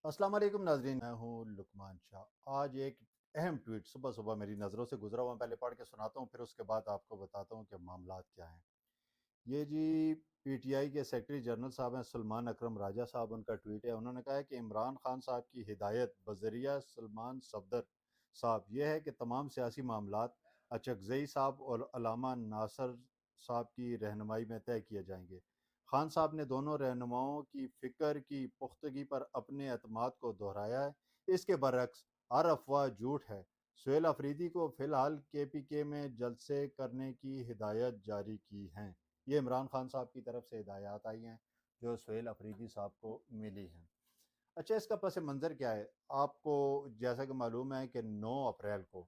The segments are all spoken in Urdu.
السلام علیکم ناظرین، میں ہوں لکمان شاہ۔ آج ایک اہم ٹویٹ صبح صبح میری نظروں سے گزرا ہوا، پہلے پڑھ کے سناتا ہوں، پھر اس کے بعد آپ کو بتاتا ہوں کہ معاملات کیا ہیں۔ یہ جی پی ٹی آئی کے سیکرٹری جنرل صاحب ہیں سلمان اکرم راجہ صاحب، ان کا ٹویٹ ہے۔ انہوں نے کہا ہے کہ عمران خان صاحب کی ہدایت بذریعہ سلمان صفدر صاحب یہ ہے کہ تمام سیاسی معاملات اچکزئی صاحب اور علامہ ناصر صاحب کی رہنمائی میں طے کیے جائیں گے۔ خان صاحب نے دونوں رہنماؤں کی فکر کی پختگی پر اپنے اعتماد کو دہرایا ہے۔ اس کے برعکس ہر افواہ جھوٹ ہے۔ سہیل افریدی کو فی الحال کے پی کے میں جلسے کرنے کی ہدایت جاری کی ہیں۔ یہ عمران خان صاحب کی طرف سے ہدایات آئی ہیں جو سہیل افریدی صاحب کو ملی ہیں۔ اچھا، اس کا پس منظر کیا ہے؟ آپ کو جیسا کہ معلوم ہے کہ 9 اپریل کو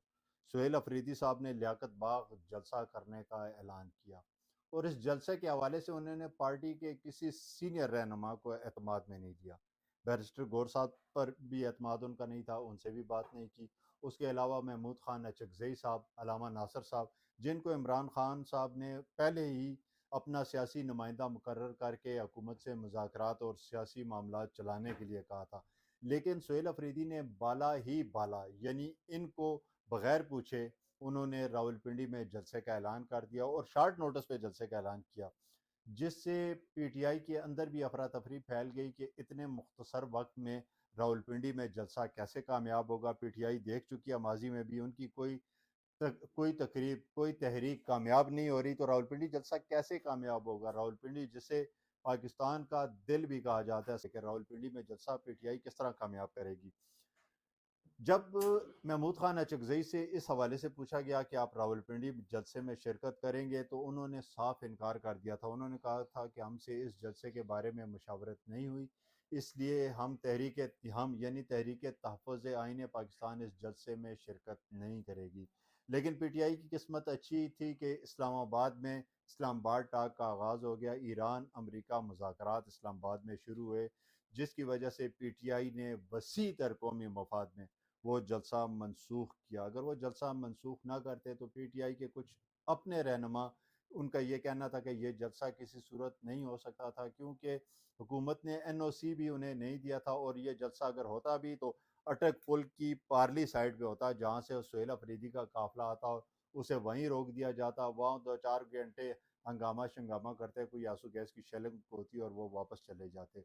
سہیل افریدی صاحب نے لیاقت باغ جلسہ کرنے کا اعلان کیا، اور اس جلسے کے حوالے سے انہوں نے پارٹی کے کسی سینئر رہنما کو اعتماد میں نہیں دیا۔ بیرسٹر گور صاحب پر بھی اعتماد ان کا نہیں تھا، ان سے بھی بات نہیں کی۔ اس کے علاوہ محمود خان اچکزئی صاحب، علامہ ناصر صاحب، جن کو عمران خان صاحب نے پہلے ہی اپنا سیاسی نمائندہ مقرر کر کے حکومت سے مذاکرات اور سیاسی معاملات چلانے کے لیے کہا تھا، لیکن سہیل افریدی نے بالا ہی بالا، یعنی ان کو بغیر پوچھے انہوں نے راولپنڈی میں جلسے کا اعلان کر دیا، اور شارٹ نوٹس پہ جلسے کا اعلان کیا، جس سے پی ٹی آئی کے اندر بھی افراتفری پھیل گئی کہ اتنے مختصر وقت میں راولپنڈی میں جلسہ کیسے کامیاب ہوگا۔ پی ٹی آئی دیکھ چکی ہے ماضی میں بھی ان کی کوئی تقریب، کوئی تحریک کامیاب نہیں ہو رہی، تو راولپنڈی جلسہ کیسے کامیاب ہوگا؟ راولپنڈی جسے پاکستان کا دل بھی کہا جاتا ہے، کہ راولپنڈی میں جلسہ پی ٹی آئی کس طرح کامیاب کرے گی؟ جب محمود خان اچکزئی سے اس حوالے سے پوچھا گیا کہ آپ راولپنڈی جلسے میں شرکت کریں گے، تو انہوں نے صاف انکار کر دیا تھا۔ انہوں نے کہا تھا کہ ہم سے اس جلسے کے بارے میں مشاورت نہیں ہوئی، اس لیے ہم یعنی تحریک تحفظ آئین پاکستان اس جلسے میں شرکت نہیں کرے گی۔ لیکن پی ٹی آئی کی قسمت اچھی تھی کہ اسلام آباد ٹاک کا آغاز ہو گیا۔ ایران امریکہ مذاکرات اسلام آباد میں شروع ہوئے، جس کی وجہ سے پی ٹی آئی نے وسیع تر قومی مفاد میں وہ جلسہ منسوخ کیا۔ اگر وہ جلسہ منسوخ نہ کرتے تو پی ٹی آئی کے کچھ اپنے رہنما، ان کا یہ کہنا تھا کہ یہ جلسہ کسی صورت نہیں ہو سکتا تھا، کیونکہ حکومت نے این او سی بھی انہیں نہیں دیا تھا، اور یہ جلسہ اگر ہوتا بھی تو اٹک پل کی پارلی سائڈ پہ ہوتا، جہاں سے سہیل افریدی کا قافلہ آتا، اسے وہیں روک دیا جاتا، وہاں 2-4 گھنٹے ہنگامہ شنگامہ کرتے، کوئی آنسو گیس کی شیلنگ ہوتی اور وہ واپس چلے جاتے۔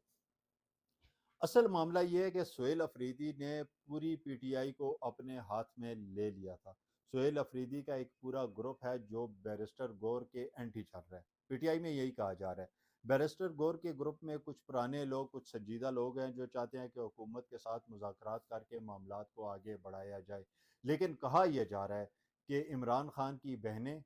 اصل معاملہ یہ ہے کہ سہیل افریدی نے پوری پی ٹی آئی کو اپنے ہاتھ میں لے لیا تھا۔ سہیل افریدی کا ایک پورا گروپ ہے جو بیرسٹر گور کے اینٹی چل رہا ہے، پی ٹی آئی میں یہی کہا جا رہا ہے۔ بیرسٹر گور کے گروپ میں کچھ پرانے لوگ، کچھ سنجیدہ لوگ ہیں جو چاہتے ہیں کہ حکومت کے ساتھ مذاکرات کر کے معاملات کو آگے بڑھایا جائے، لیکن کہا یہ جا رہا ہے کہ عمران خان کی بہنیں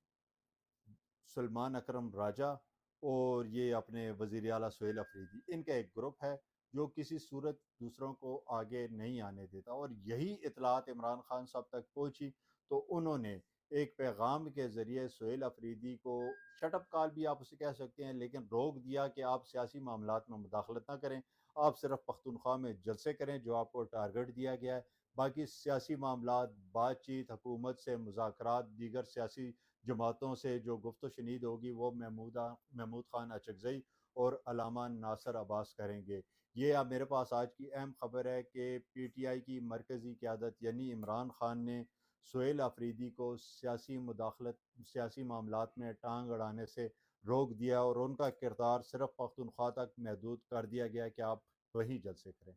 سلمان اکرم راجہ اور یہ اپنے وزیر اعلیٰ سہیل افریدی، ان کا ایک گروپ ہے جو کسی صورت دوسروں کو آگے نہیں آنے دیتا، اور یہی اطلاعات عمران خان صاحب تک پہنچی تو انہوں نے ایک پیغام کے ذریعے سہیل افریدی کو شٹ اپ کال بھی آپ اسے کہہ سکتے ہیں، لیکن روک دیا کہ آپ سیاسی معاملات میں مداخلت نہ کریں، آپ صرف پختونخوا میں جلسے کریں جو آپ کو ٹارگٹ دیا گیا ہے، باقی سیاسی معاملات، بات چیت، حکومت سے مذاکرات، دیگر سیاسی جماعتوں سے جو گفت و شنید ہوگی وہ محمود خان اچکزئی اور علامہ ناصر عباس کریں گے۔ یہ اب میرے پاس آج کی اہم خبر ہے کہ پی ٹی آئی کی مرکزی قیادت یعنی عمران خان نے سہیل افریدی کو سیاسی معاملات میں ٹانگ اڑانے سے روک دیا، اور ان کا کردار صرف پختونخوا تک محدود کر دیا گیا کہ آپ وہی جلسے کریں۔